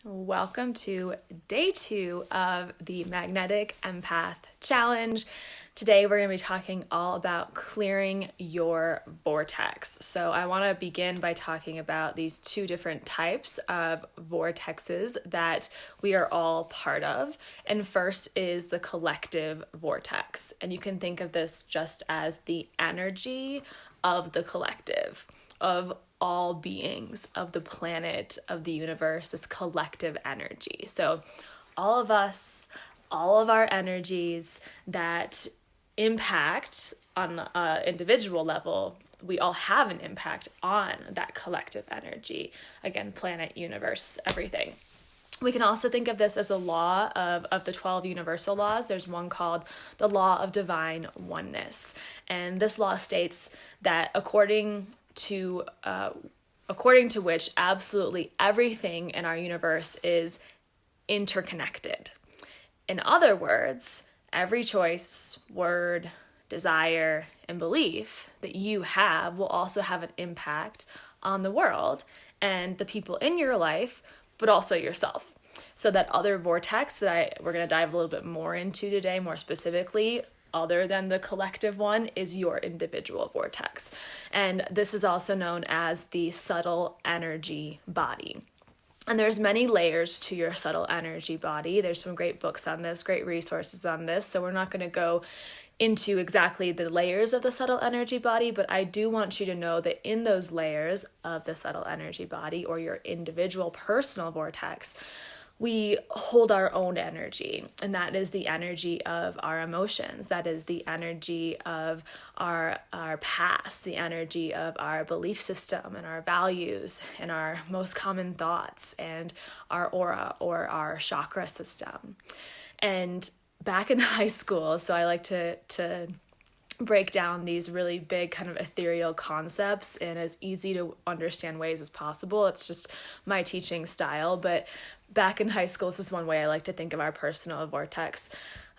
Welcome to day 2 of the Magnetic Empath Challenge. Today we're going to be talking all about clearing your vortex. So I want to begin by talking about these two different types of vortexes that we are all part of. And first is the collective vortex. And you can think of this just as the energy of the collective, of all beings, of the planet, of the universe, this collective energy. So all of us, all of our energies that impact on an individual level, we all have an impact on that collective energy. Again, planet, universe, everything. We can also think of this as a law of the 12 universal laws. There's one called the law of divine oneness. And this law states that according to which absolutely everything in our universe is interconnected. In other words, every choice, word, desire, and belief that you have will also have an impact on the world and the people in your life, but also yourself. So that other vortex that we're going to dive a little bit more into today, more specifically, other than the collective one, is your individual vortex. And this is also known as the subtle energy body. And there's many layers to your subtle energy body. There's some great books on this, great resources on this. So we're not going to go into exactly the layers of the subtle energy body, but I do want you to know that in those layers of the subtle energy body, or your individual personal vortex, we hold our own energy, and that is the energy of our emotions. That is the energy of our past, the energy of our belief system and our values and our most common thoughts and our aura or our chakra system. And back in high school, so I like to break down these really big kind of ethereal concepts in as easy to understand ways as possible. It's just my teaching style. But back in high school, this is one way I like to think of our personal vortex.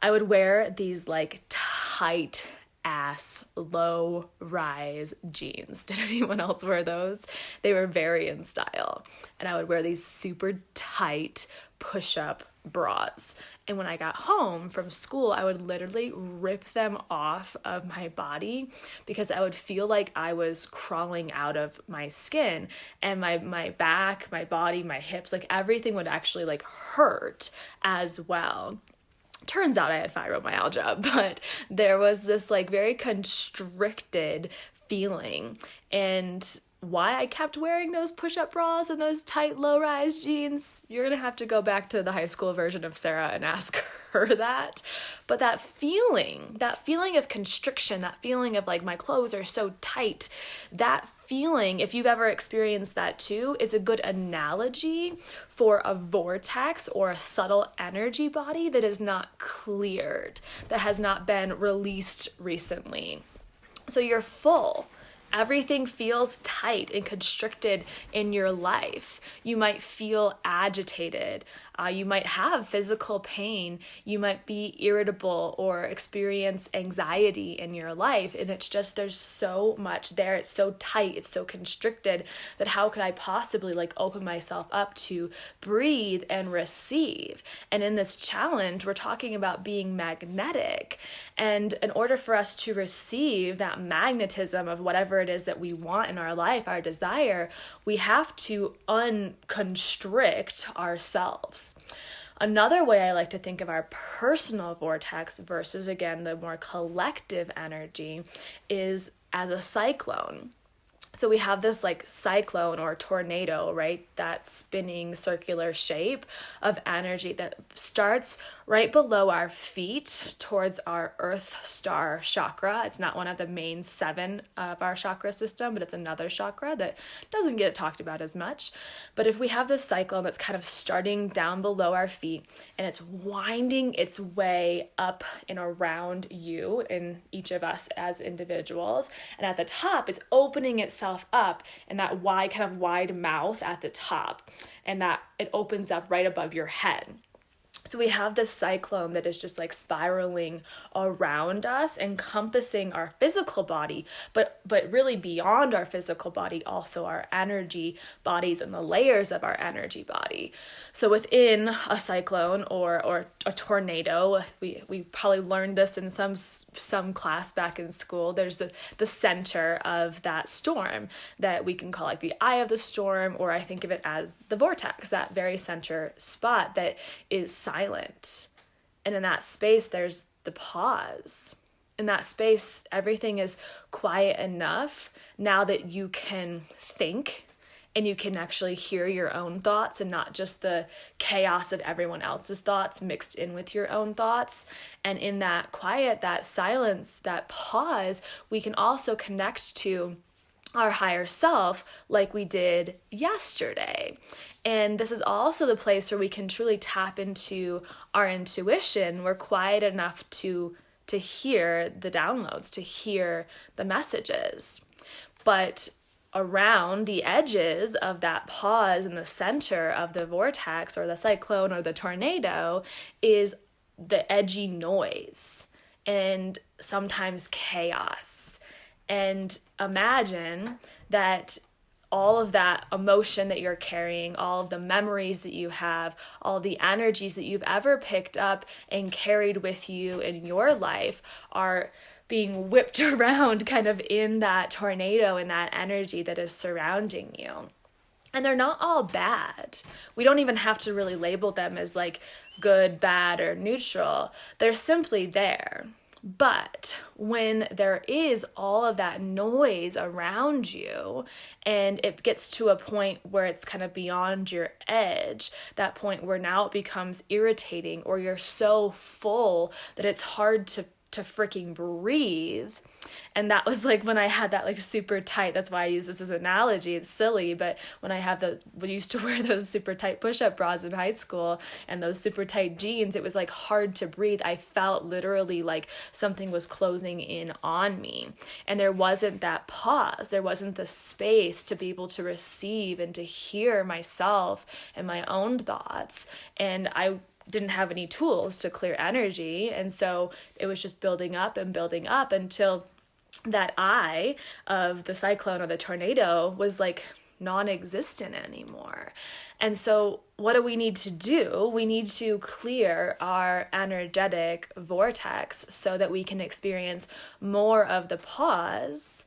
I would wear these like tight ass low rise jeans. Did anyone else wear those? They were very in style. And I would wear these super tight push-up bras. And when I got home from school, I would literally rip them off of my body because I would feel like I was crawling out of my skin, and my back, my body, my hips, like everything would actually like hurt as well. Turns out I had fibromyalgia, but there was this like very constricted feeling. And why I kept wearing those push-up bras and those tight low-rise jeans, you're going to have to go back to the high school version of Sarah and ask her that. But that feeling of constriction, that feeling of like my clothes are so tight, that feeling, if you've ever experienced that too, is a good analogy for a vortex or a subtle energy body that is not cleared, that has not been released recently. So you're full. Everything feels tight and constricted in your life. You might feel agitated. You might have physical pain. You might be irritable or experience anxiety in your life. And it's just, there's so much there. It's so tight. It's so constricted that how could I possibly like open myself up to breathe and receive? And in this challenge, we're talking about being magnetic. And in order for us to receive that magnetism of whatever it is that we want in our life, our desire, we have to unconstrict ourselves. Another way I like to think of our personal vortex versus, again, the more collective energy is as a cyclone. So we have this like cyclone or tornado, right? That spinning circular shape of energy that starts right below our feet towards our Earth Star chakra. It's not one of the main 7 of our chakra system, but it's another chakra that doesn't get talked about as much. But if we have this cyclone that's kind of starting down below our feet and it's winding its way up and around you and each of us as individuals, and at the top it's opening itself up in that wide mouth at the top, and that it opens up right above your head. So we have this cyclone that is just like spiraling around us, encompassing our physical body, but really beyond our physical body, also our energy bodies and the layers of our energy body. So within a cyclone or a tornado, we probably learned this in some class back in school. There's the center of that storm that we can call like the eye of the storm, or I think of it as the vortex, that very center spot that is silent. And in that space, there's the pause. In that space, everything is quiet enough now that you can think and you can actually hear your own thoughts and not just the chaos of everyone else's thoughts mixed in with your own thoughts. And in that quiet, that silence, that pause, we can also connect to our higher self like we did yesterday. And this is also the place where we can truly tap into our intuition. We're quiet enough to hear the downloads, to hear the messages. But around the edges of that pause in the center of the vortex or the cyclone or the tornado is the edgy noise and sometimes chaos. And imagine that all of that emotion that you're carrying, all of the memories that you have, all the energies that you've ever picked up and carried with you in your life are being whipped around kind of in that tornado and that energy that is surrounding you. And they're not all bad. We don't even have to really label them as like good, bad, or neutral. They're simply there. But when there is all of that noise around you and it gets to a point where it's kind of beyond your edge, that point where now it becomes irritating or you're so full that it's hard to freaking breathe. And that was like when I had that like super tight, that's why I use this as an analogy, it's silly, but when I used to wear those super tight push-up bras in high school and those super tight jeans, it was like hard to breathe. I felt literally like something was closing in on me. And there wasn't that pause. There wasn't the space to be able to receive and to hear myself and my own thoughts. And I didn't have any tools to clear energy. And so it was just building up until that eye of the cyclone or the tornado was like non-existent anymore. And so what do we need to do? We need to clear our energetic vortex so that we can experience more of the pause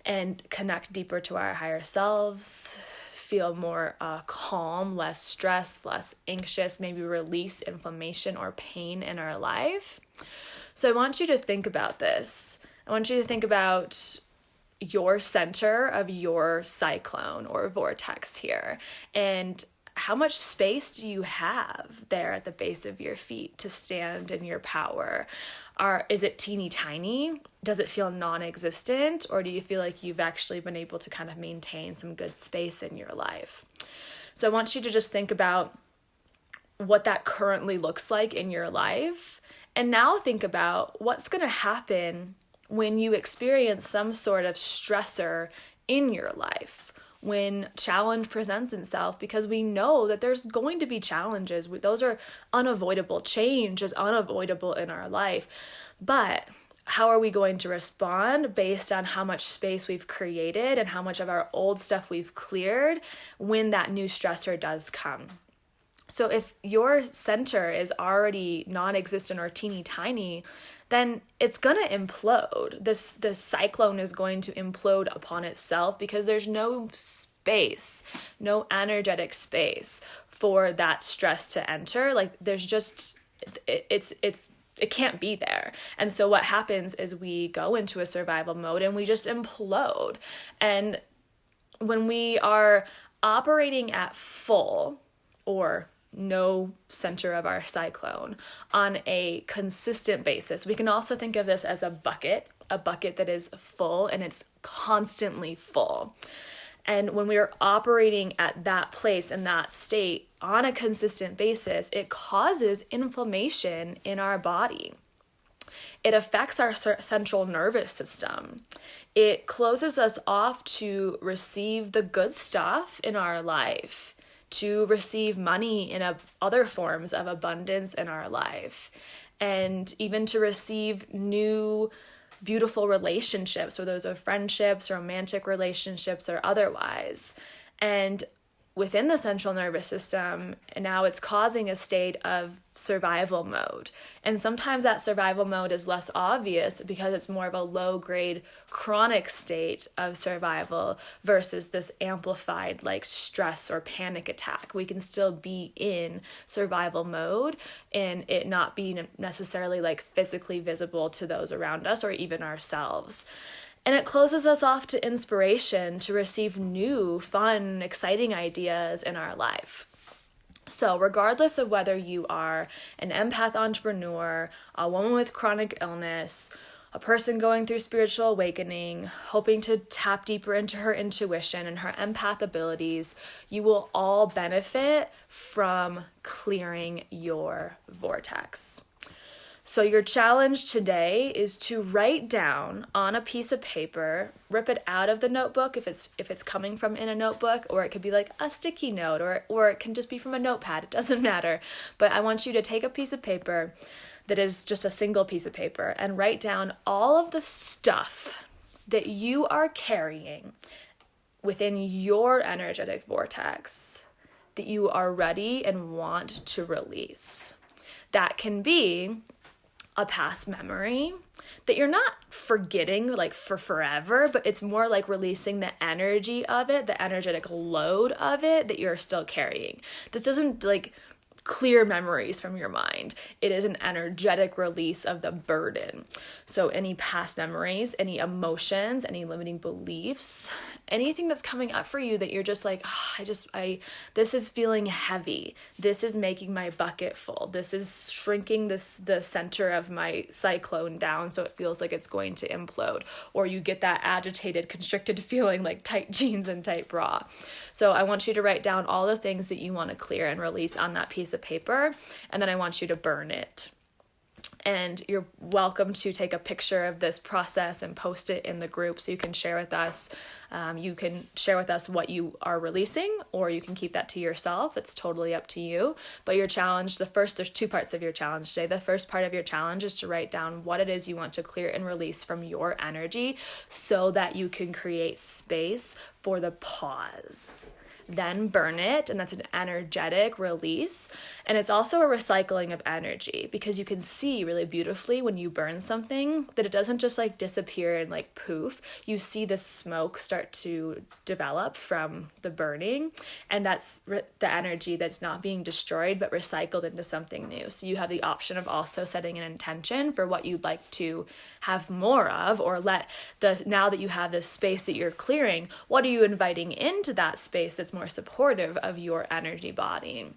and connect deeper to our higher selves, feel more calm, less stressed, less anxious, maybe release inflammation or pain in our life. So I want you to think about this. I want you to think about your center of your cyclone or vortex here, and how much space do you have there at the base of your feet to stand in your power? Is it teeny tiny? Does it feel non-existent? Or do you feel like you've actually been able to kind of maintain some good space in your life? So I want you to just think about what that currently looks like in your life. And now think about what's going to happen when you experience some sort of stressor in your life, when challenge presents itself, because we know that there's going to be challenges. Those are unavoidable. Change is unavoidable in our life. But how are we going to respond based on how much space we've created and how much of our old stuff we've cleared when that new stressor does come? So if your center is already non-existent or teeny tiny, then it's going to implode. This cyclone is going to implode upon itself because there's no space, no energetic space for that stress to enter. Like there's just, it can't be there. And so what happens is we go into a survival mode and we just implode. And when we are operating at full or no center of our cyclone on a consistent basis. We can also think of this as a bucket that is full and it's constantly full. And when we are operating at that place and that state on a consistent basis, it causes inflammation in our body. It affects our central nervous system. It closes us off to receive the good stuff in our life, to receive money in other forms of abundance in our life, and even to receive new beautiful relationships, or those are friendships, romantic relationships, or otherwise. And within the central nervous system, now it's causing a state of survival mode. And sometimes that survival mode is less obvious because it's more of a low-grade chronic state of survival versus this amplified like stress or panic attack. We can still be in survival mode and it not be necessarily like physically visible to those around us or even ourselves. And it closes us off to inspiration to receive new, fun, exciting ideas in our life. So regardless of whether you are an empath entrepreneur, a woman with chronic illness, a person going through spiritual awakening, hoping to tap deeper into her intuition and her empath abilities, you will all benefit from clearing your vortex. So your challenge today is to write down on a piece of paper, rip it out of the notebook if it's coming from in a notebook, or it could be like a sticky note, or it can just be from a notepad. It doesn't matter. But I want you to take a piece of paper that is just a single piece of paper and write down all of the stuff that you are carrying within your energetic vortex that you are ready and want to release. That can be a past memory that you're not forgetting like for forever, but it's more like releasing the energy of it, the energetic load of it that you're still carrying. This doesn't like clear memories from your mind. It is an energetic release of the burden. So any past memories, any emotions, any limiting beliefs, anything that's coming up for you that you're just like, this is feeling heavy. This is making my bucket full. This is shrinking the center of my cyclone down so it feels like it's going to implode. Or you get that agitated, constricted feeling like tight jeans and tight bra. So I want you to write down all the things that you want to clear and release on that piece of paper, and then I want you to burn it. And you're welcome to take a picture of this process and post it in the group so you can share with us. You can share with us what you are releasing, or you can keep that to yourself. It's totally up to you. But your challenge, there's 2 parts of your challenge today. The first part of your challenge is to write down what it is you want to clear and release from your energy so that you can create space for the pause. Then burn it, and that's an energetic release. And it's also a recycling of energy, because you can see really beautifully when you burn something that it doesn't just like disappear and like poof. You see the smoke start to develop from the burning, and that's the energy that's not being destroyed but recycled into something new. So you have the option of also setting an intention for what you'd like to have more of, or now that you have this space that you're clearing, what are you inviting into that space that's more supportive of your energy body?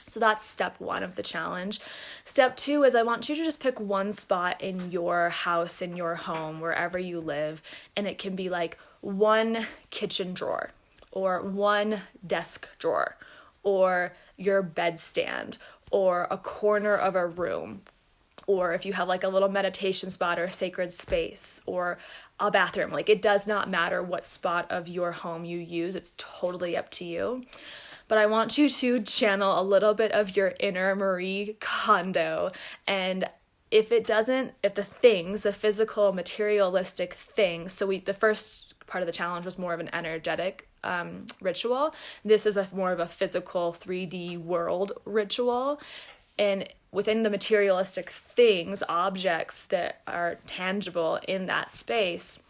So that's step 1 of the challenge. Step 2 is I want you to just pick one spot in your house, in your home, wherever you live, and it can be like one kitchen drawer, or one desk drawer, or your bedstand, or a corner of a room, or if you have like a little meditation spot or a sacred space, or a bathroom. Like, it does not matter what spot of your home you use. It's totally up to you. But I want you to channel a little bit of your inner Marie Kondo. And if the physical, materialistic things, so the first part of the challenge was more of an energetic ritual. This is more of a physical 3D world ritual. And within the materialistic things, objects that are tangible in that space,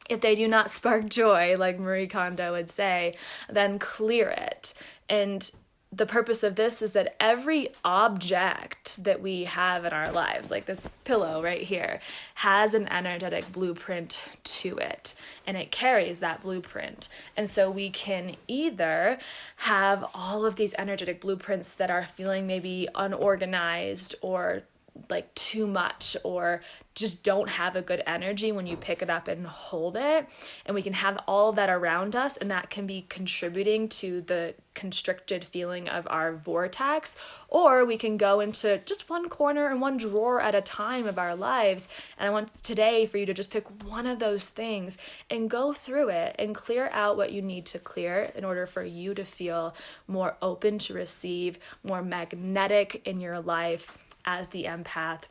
if they do not spark joy, like Marie Kondo would say, then clear it. And the purpose of this is that every object that we have in our lives, like this pillow right here, has an energetic blueprint to it, and it carries that blueprint. And so we can either have all of these energetic blueprints that are feeling maybe unorganized or like too much or just don't have a good energy when you pick it up and hold it. And we can have all of that around us, and that can be contributing to the constricted feeling of our vortex. Or we can go into just one corner and one drawer at a time of our lives. And I want today for you to just pick one of those things and go through it and clear out what you need to clear in order for you to feel more open to receive, more magnetic in your life as the empath.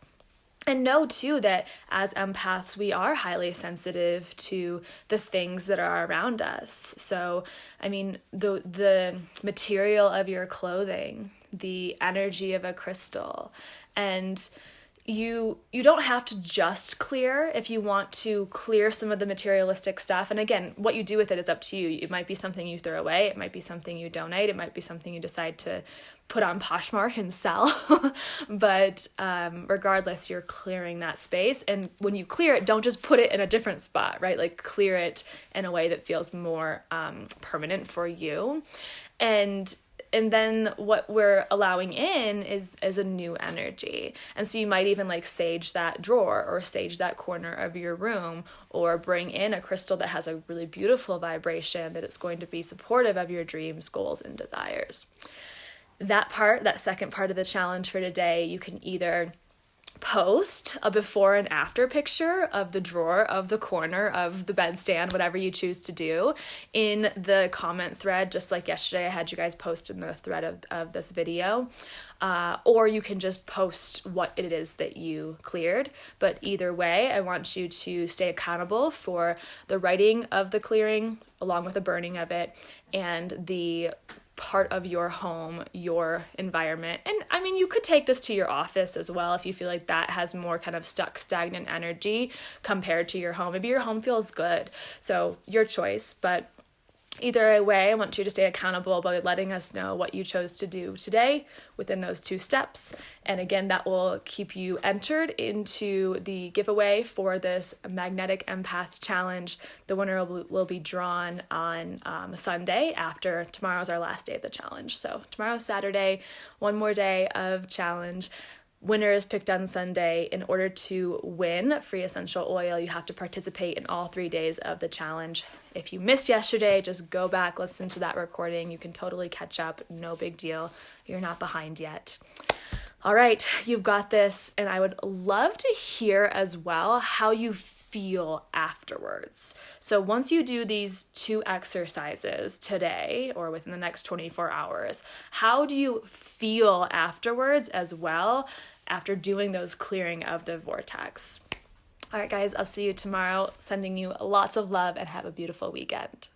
And know too that as empaths, we are highly sensitive to the things that are around us. So, I mean, the material of your clothing, the energy of a crystal, and you don't have to just clear if you want to clear some of the materialistic stuff. And again, what you do with it is up to you. It might be something you throw away. It might be something you donate. It might be something you decide to put on Poshmark and sell. But regardless, you're clearing that space. And when you clear it, don't just put it in a different spot, right? Like clear it in a way that feels more permanent for you. And then what we're allowing in is a new energy. And so you might even like sage that drawer or sage that corner of your room, or bring in a crystal that has a really beautiful vibration that it's going to be supportive of your dreams, goals, and desires. That second part of the challenge for today, you can either post a before and after picture of the drawer, of the corner, of the bedstand, whatever you choose to do, in the comment thread, just like yesterday I had you guys post in the thread of this video. Or you can just post what it is that you cleared. But either way, I want you to stay accountable for the writing of the clearing along with the burning of it, and the part of your home, your environment. And I mean, you could take this to your office as well if you feel like that has more kind of stuck, stagnant energy compared to your home. Maybe your home feels good. So your choice. But either way, I want you to stay accountable by letting us know what you chose to do today within those 2 steps. And again, that will keep you entered into the giveaway for this Magnetic Empath Challenge. The winner will be drawn on Sunday after tomorrow's our last day of the challenge. So tomorrow's Saturday, one more day of challenge. Winner is picked on Sunday. In order to win free essential oil, you have to participate in all 3 days of the challenge. If you missed yesterday, just go back, listen to that recording. You can totally catch up. No big deal. You're not behind yet. All right, you've got this. And I would love to hear as well how you feel afterwards. So once you do these 2 exercises today or within the next 24 hours, how do you feel afterwards as well after doing those clearing of the vortex? All right, guys, I'll see you tomorrow. Sending you lots of love and have a beautiful weekend.